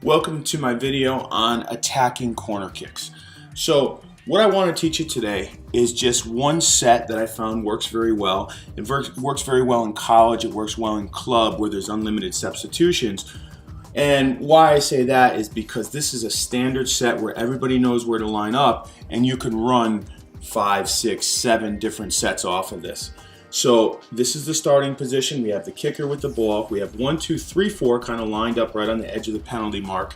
Welcome to my video on attacking corner kicks. So what I want to teach you today is just one set that I found works very well. It works very well in college, it works well in club where there's unlimited substitutions. And why I say that is because this is a standard set where everybody knows where to line up and you can run 5, 6, 7 different sets off of this. So this is the starting position. We have the kicker with the ball. We have 1, 2, 3, 4 kind of lined up right on the edge of the penalty mark.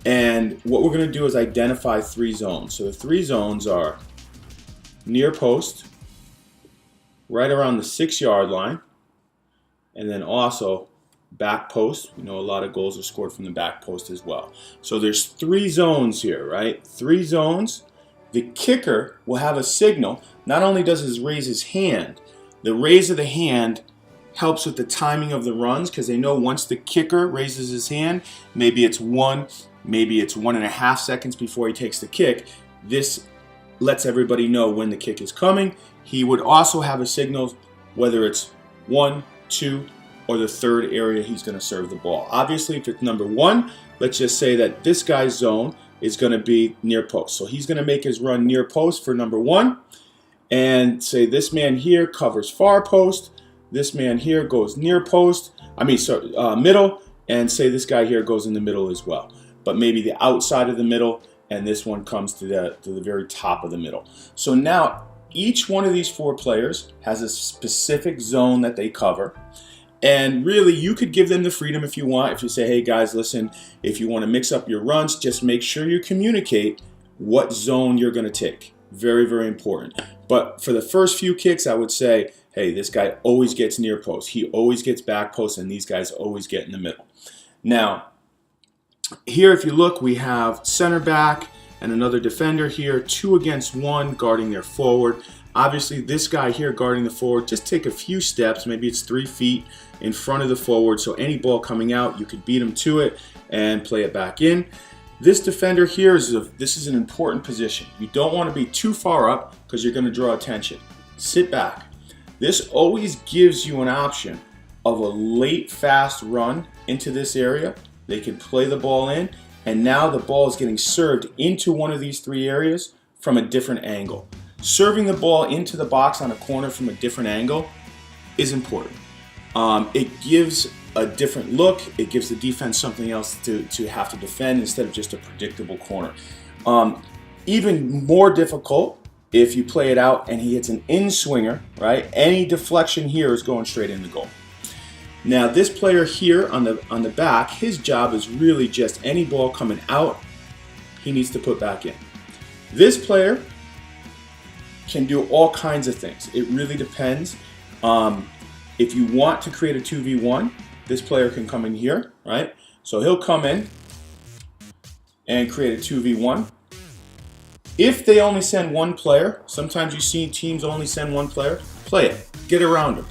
And what we're going to do is identify 3 zones. So the 3 zones are near post, right around the 6-yard line, and then also back post. We know a lot of goals are scored from the back post as well. So there's 3 zones here, right? 3 zones. The kicker will have a signal. Not only does he raise his hand, the raise of the hand helps with the timing of the runs because they know once the kicker raises his hand, maybe it's 1, maybe it's 1.5 seconds before he takes the kick. This lets everybody know when the kick is coming. He would also have a signal whether it's 1, 2, or the 3rd area he's going to serve the ball. Obviously, if it's number 1, let's just say that this guy's zone is going to be near post. So he's going to make his run near post for number 1. And say this man here covers far post, this man here goes near post, middle, and say this guy here goes in the middle as well. But maybe the outside of the middle, and this one comes to the very top of the middle. So now each one of these 4 players has a specific zone that they cover. And really, you could give them the freedom if you want. If you say, hey guys, listen, if you want to mix up your runs, just make sure you communicate what zone you're going to take. Very, very important. But for the first few kicks, I would say, hey, this guy always gets near post. He always gets back post, and these guys always get in the middle. Now, here if you look, we have center back and another defender here, 2 against 1 guarding their forward. Obviously, this guy here guarding the forward, just take a few steps, maybe it's 3 feet in front of the forward, so any ball coming out, you could beat him to it and play it back in. This defender here, this is an important position. You don't want to be too far up because you're going to draw attention. Sit back. This always gives you an option of a late fast run into this area. They can play the ball in, and now the ball is getting served into one of these 3 areas from a different angle. Serving the ball into the box on a corner from a different angle is important. It gives a different look. It gives the defense something else to have to defend instead of just a predictable corner. Even more difficult if you play it out and he hits an in-swinger, right? Any deflection here is going straight in the goal. Now this player here on the back, his job is really just any ball coming out, he needs to put back in. This player can do all kinds of things. It really depends. If you want to create a 2v1, this player can come in here, right? So he'll come in and create a 2v1. If they only send 1 player, sometimes you see teams only send 1 player, play it, get around them.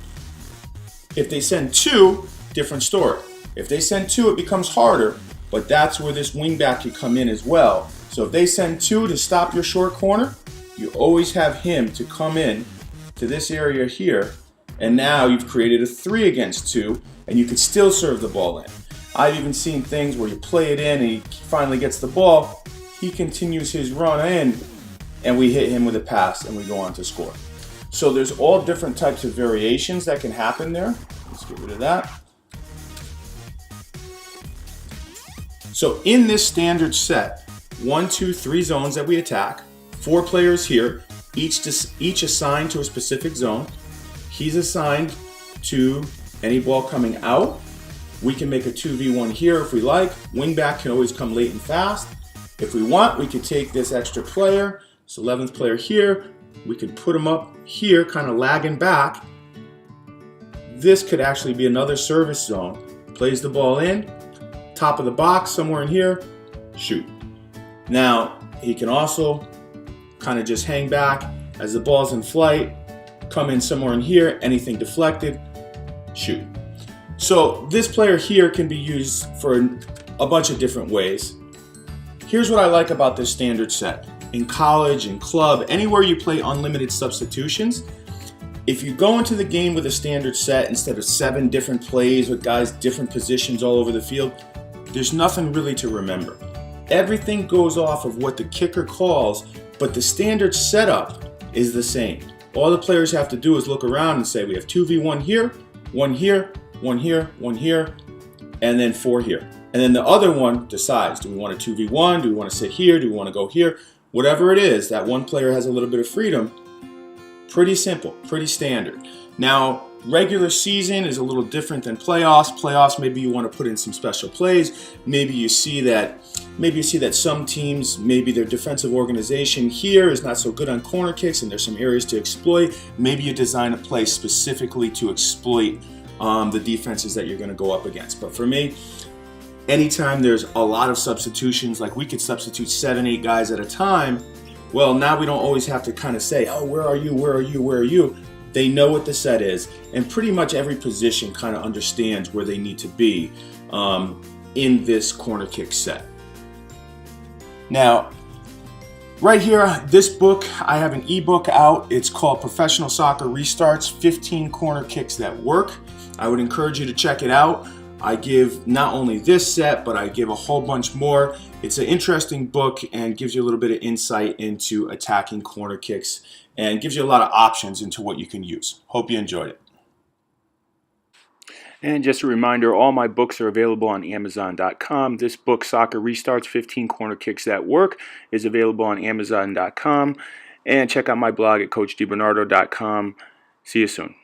If they send 2, different story. If they send 2, it becomes harder, but that's where this wingback can come in as well. So if they send 2 to stop your short corner, you always have him to come in to this area here, and now you've created a 3 against 2, and you can still serve the ball in. I've even seen things where you play it in and he finally gets the ball, he continues his run in, and we hit him with a pass and we go on to score. So there's all different types of variations that can happen there. Let's get rid of that. So in this standard set, 1, 2, 3 zones that we attack, 4 players here, each assigned to a specific zone. He's assigned to any ball coming out. We can make a 2v1 here if we like. Wingback can always come late and fast. If we want, we could take this extra player, this 11th player here, we could put him up here, kind of lagging back. This could actually be another service zone. Plays the ball in, top of the box, somewhere in here, shoot. Now, he can also kind of just hang back as the ball's in flight, come in somewhere in here, anything deflected, shoot. So this player here can be used for a bunch of different ways. Here's what I like about this standard set. In college, in club, anywhere you play unlimited substitutions, if you go into the game with a standard set instead of 7 different plays with guys different positions all over the field, there's nothing really to remember. Everything goes off of what the kicker calls, but the standard setup is the same. All the players have to do is look around and say, we have 2v1 here, 1 here, 1 here, 1 here, and then 4 here. And then the other one decides, do we want a 2v1, do we want to sit here, do we want to go here? Whatever it is, that one player has a little bit of freedom. Pretty simple, pretty standard. Now, regular season is a little different than playoffs. Playoffs, maybe you want to put in some special plays. Maybe you see that some teams, maybe their defensive organization here is not so good on corner kicks and there's some areas to exploit. Maybe you design a play specifically to exploit the defenses that you're going to go up against. But for me, anytime there's a lot of substitutions, like we could substitute 7, 8 guys at a time, well, now we don't always have to kind of say, oh, where are you, where are you, where are you? They know what the set is, and pretty much every position kind of understands where they need to be in this corner kick set. Now, right here, this book, I have an ebook out. It's called Professional Soccer Restarts, 15 Corner Kicks That Work. I would encourage you to check it out. I give not only this set, but I give a whole bunch more. It's an interesting book and gives you a little bit of insight into attacking corner kicks and gives you a lot of options into what you can use. Hope you enjoyed it. And just a reminder, all my books are available on Amazon.com. This book, Soccer Restarts, 15 Corner Kicks That Work, is available on Amazon.com. And check out my blog at CoachDiBernardo.com. See you soon.